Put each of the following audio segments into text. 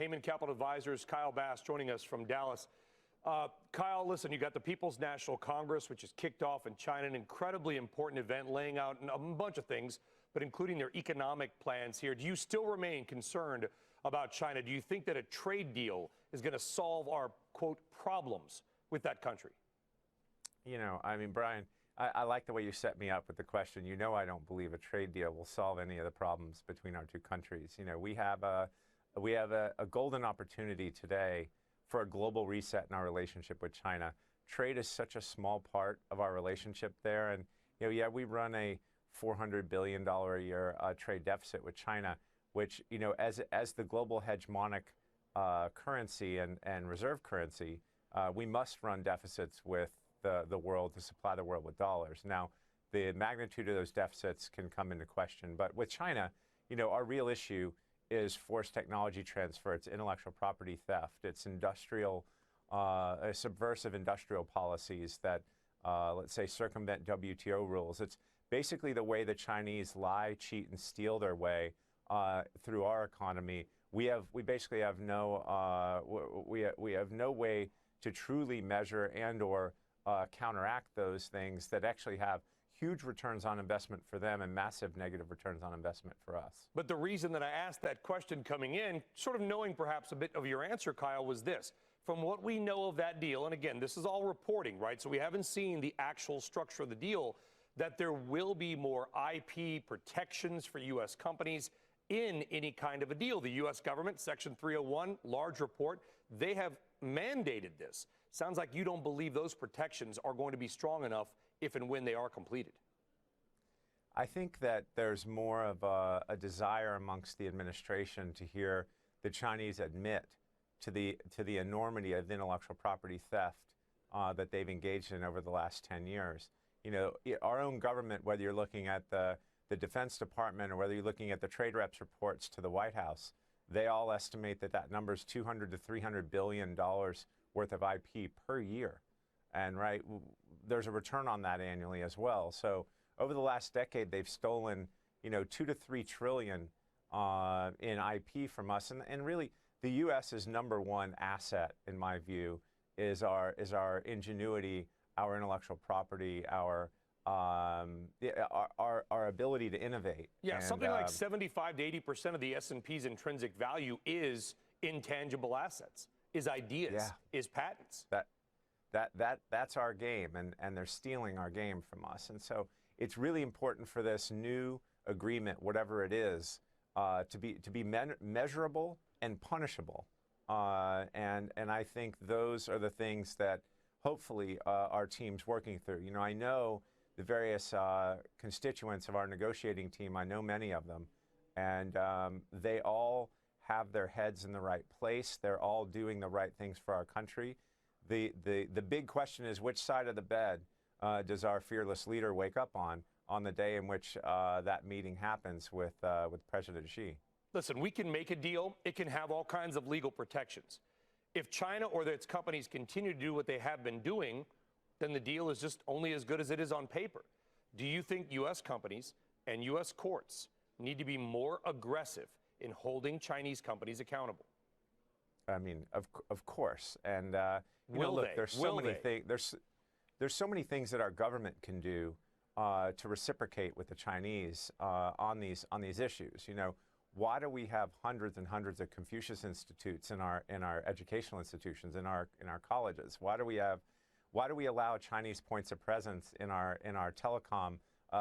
Heyman Capital Advisors, Kyle Bass joining us from Dallas. Kyle, listen, you got the People's National Congress, which is kicked off in China, an incredibly important event laying out a bunch of things, but including their economic plans here. Do you still remain concerned about China? Do you think that a trade deal is going to solve our, quote, problems with that country? You know, I mean, Brian, I like the way you set me up with the question. You know, I don't believe a trade deal will solve any of the problems between our two countries. You know, we have a golden opportunity today for a global reset in our relationship with China. Trade is such a small part of our relationship there. And, you know, yeah, we run a $400 billion a year trade deficit with China, which, you know, as the global hegemonic currency and reserve currency, we must run deficits with the world to supply the world with dollars. Now, the magnitude of those deficits can come into question. But with China, you know, our real issue is forced technology transfer, it's intellectual property theft, it's industrial, subversive industrial policies that, let's say, circumvent WTO rules. It's basically the way the Chinese lie, cheat, and steal their way through our economy. We basically have no we have no way to truly measure and/or counteract those things that actually have huge returns on investment for them and massive negative returns on investment for us. But the reason that I asked that question coming in, sort of knowing perhaps a bit of your answer, Kyle, was this. From what we know of that deal, and again, this is all reporting, right? So we haven't seen the actual structure of the deal, that there will be more IP protections for U.S. companies in any kind of a deal. The U.S. government, Section 301, large report, they have mandated this. Sounds like you don't believe those protections are going to be strong enough if and when they are completed. I think that there's more of a desire amongst the administration to hear the Chinese admit to the enormity of intellectual property theft that they've engaged in over the last 10 years. You know, our own government, whether you're looking at the Defense Department or whether you're looking at the trade reps reports to the White House, they all estimate that number is $200 to $300 billion worth of IP per year. And right, there's a return on that annually as well. So over the last decade, they've stolen, you know, 2 to 3 trillion in IP from us. And really, the U.S.'s #1 asset, in my view, is our ingenuity, our intellectual property, our ability to innovate. Yeah, and something like 75 to 80% of the S&P's intrinsic value is intangible assets, is ideas, yeah, is patents. That's our game, and they're stealing our game from us. And so it's really important for this new agreement, whatever it is, to be measurable and punishable. And I think those are the things that hopefully our team's working through. You know, I know the various constituents of our negotiating team. I know many of them, and they all have their heads in the right place. They're all doing the right things for our country. The big question is, which side of the bed does our fearless leader wake up on the day in which that meeting happens with President Xi? Listen, we can make a deal. It can have all kinds of legal protections. If China or its companies continue to do what they have been doing, then the deal is just only as good as it is on paper. Do you think U.S. companies and U.S. courts need to be more aggressive in holding Chinese companies accountable? I mean, of course. And you know, look, there's so many things. There's so many things that our government can do to reciprocate with the Chinese on these issues. You know, why do we have hundreds and hundreds of Confucius Institutes in our educational institutions, in our colleges? Why do we allow Chinese points of presence in our telecom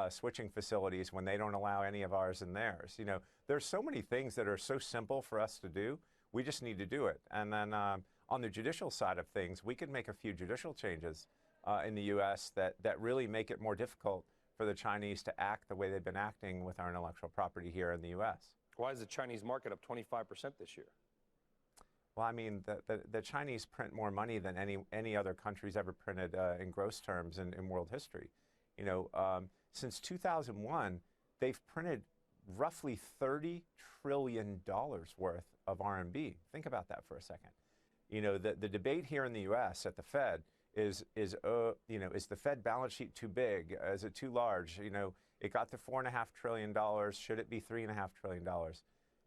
switching facilities when they don't allow any of ours in theirs? You know, there's so many things that are so simple for us to do. We just need to do it. And then on the judicial side of things, we can make a few judicial changes in the U.S. that really make it more difficult for the Chinese to act the way they've been acting with our intellectual property here in the U.S. Why is the Chinese market up 25% this year? Well, I mean, the Chinese print more money than any other country's ever printed in gross terms in world history. You know, since 2001, they've printed roughly $30 trillion worth of RMB. Think about that for a second. You know, the debate here in the U.S. at the Fed is the Fed balance sheet too big? Is it too large? You know, it got to $4.5 trillion. Should it be $3.5 trillion?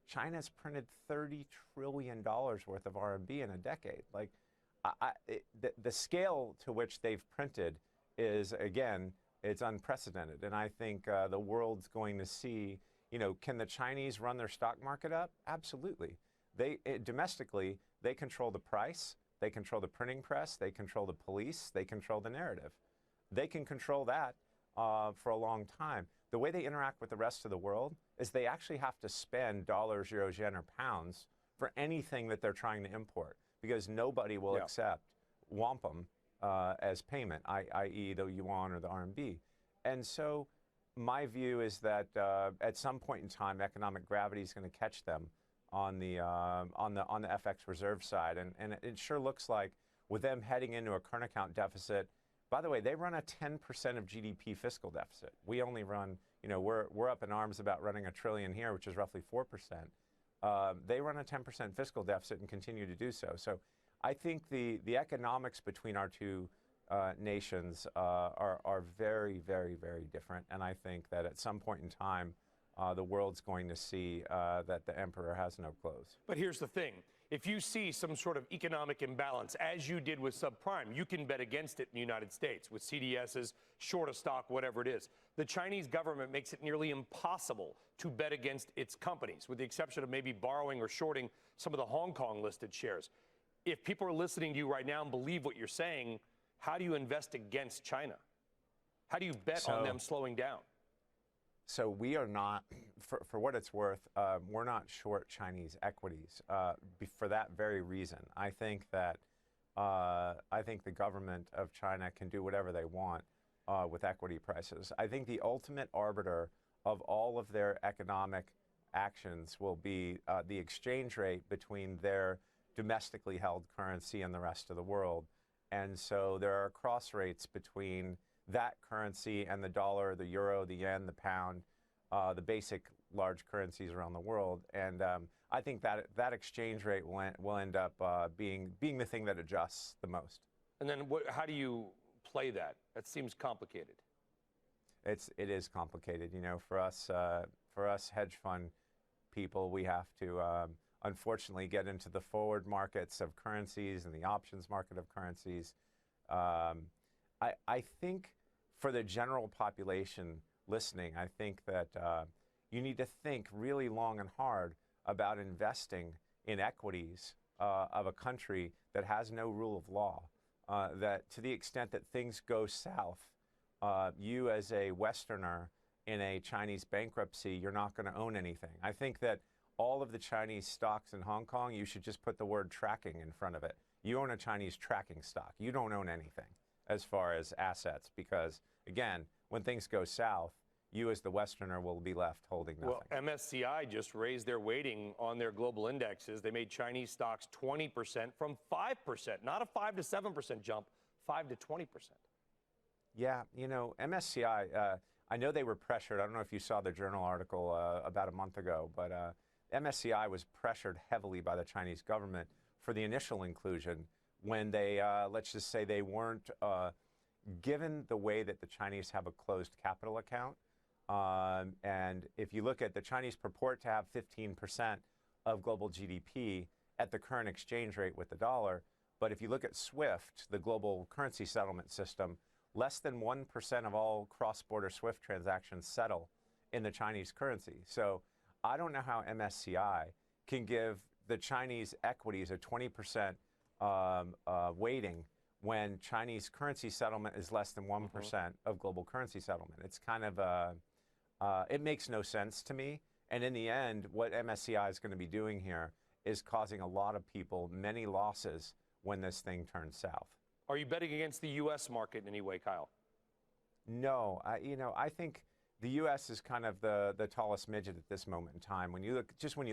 China's printed $30 trillion worth of RMB in a decade. Like, the scale to which they've printed is, again, it's unprecedented. And I think the world's going to see, can the Chinese run their stock market up? Absolutely. Domestically, they control the price, they control the printing press, they control the police, they control the narrative. They can control that for a long time. The way they interact with the rest of the world is they actually have to spend dollars, euros, yen, or pounds for anything that they're trying to import, because nobody will accept wampum as payment, i.e. the yuan or the RMB. And so my view is that at some point in time, economic gravity is going to catch them on the FX reserve side. And it sure looks like with them heading into a current account deficit. By the way, they run a 10% of GDP fiscal deficit. We only run, we're up in arms about running $1 trillion here, which is roughly 4%. They run a 10% fiscal deficit and continue to do so. So I think the economics between our two nations are very, very, very different. And I think that at some point in time, the world's going to see that the emperor has no clothes. But here's the thing. If you see some sort of economic imbalance, as you did with subprime, you can bet against it in the United States with CDSs, short of stock, whatever it is. The Chinese government makes it nearly impossible to bet against its companies, with the exception of maybe borrowing or shorting some of the Hong Kong listed shares. If people are listening to you right now and believe what you're saying, how do you invest against China? How do you bet on them slowing down? So we are not, for what it's worth, we're not short Chinese equities for that very reason. I think that the government of China can do whatever they want with equity prices. I think the ultimate arbiter of all of their economic actions will be the exchange rate between their domestically held currency and the rest of the world. And so there are cross rates between that currency and the dollar, the euro, the yen, the pound, the basic large currencies around the world. And I think that exchange rate will end up being the thing that adjusts the most. And then how do you play that? That seems complicated. It is complicated. For us hedge fund people, we have to unfortunately get into the forward markets of currencies and the options market of currencies. I think for the general population listening, I think that you need to think really long and hard about investing in equities of a country that has no rule of law, that to the extent that things go south, you as a Westerner in a Chinese bankruptcy, you're not going to own anything. I think that all of the Chinese stocks in Hong Kong, you should just put the word tracking in front of it. You own a Chinese tracking stock. You don't own anything as far as assets, because, again, when things go south, you as the Westerner will be left holding nothing. Well, MSCI just raised their weighting on their global indexes. They made Chinese stocks 20% from 5%, not a 5 to 7% jump, 5 to 20%. Yeah, MSCI, I know they were pressured. I don't know if you saw the Journal article about a month ago, but MSCI was pressured heavily by the Chinese government for the initial inclusion when they, let's just say they weren't, given the way that the Chinese have a closed capital account, and if you look at the Chinese purport to have 15% of global GDP at the current exchange rate with the dollar, but if you look at SWIFT, the global currency settlement system, less than 1% of all cross-border SWIFT transactions settle in the Chinese currency. So I don't know how MSCI can give the Chinese equities a 20% weighting when Chinese currency settlement is less than 1% of global currency settlement. It's kind of, it makes no sense to me. And in the end, what MSCI is going to be doing here is causing a lot of people many losses when this thing turns south. Are you betting against the U.S. market in any way, Kyle? No, I think the U.S. is kind of the tallest midget at this moment in time. When you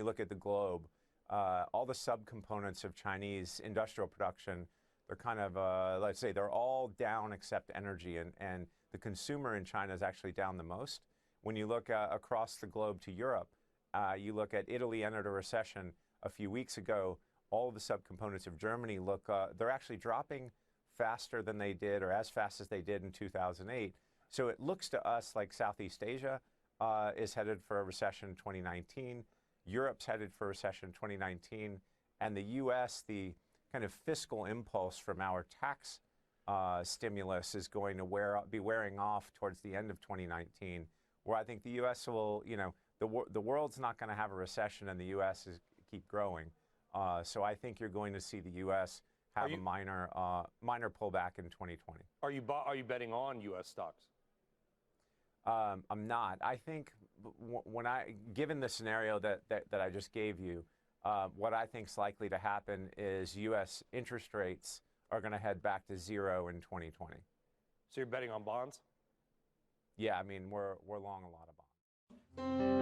look at the globe, all the subcomponents of Chinese industrial production, they're kind of, let's say, they're all down except energy, and the consumer in China is actually down the most. When you look across the globe to Europe, you look at Italy entered a recession a few weeks ago. All of the subcomponents of Germany look, they're actually dropping faster than they did, or as fast as they did in 2008. So it looks to us like Southeast Asia is headed for a recession in 2019. Europe's headed for recession in 2019, and the U.S., the kind of fiscal impulse from our tax stimulus is going to be wearing off towards the end of 2019, where I think the U.S. will, the world's not going to have a recession and the U.S. keep growing. So I think you're going to see the U.S. have a minor pullback in 2020. Are you betting on U.S. stocks? I'm not. I think given the scenario that I just gave you, what I think is likely to happen is U.S. interest rates are going to head back to zero in 2020. So you're betting on bonds? Yeah, I mean, we're long a lot of bonds.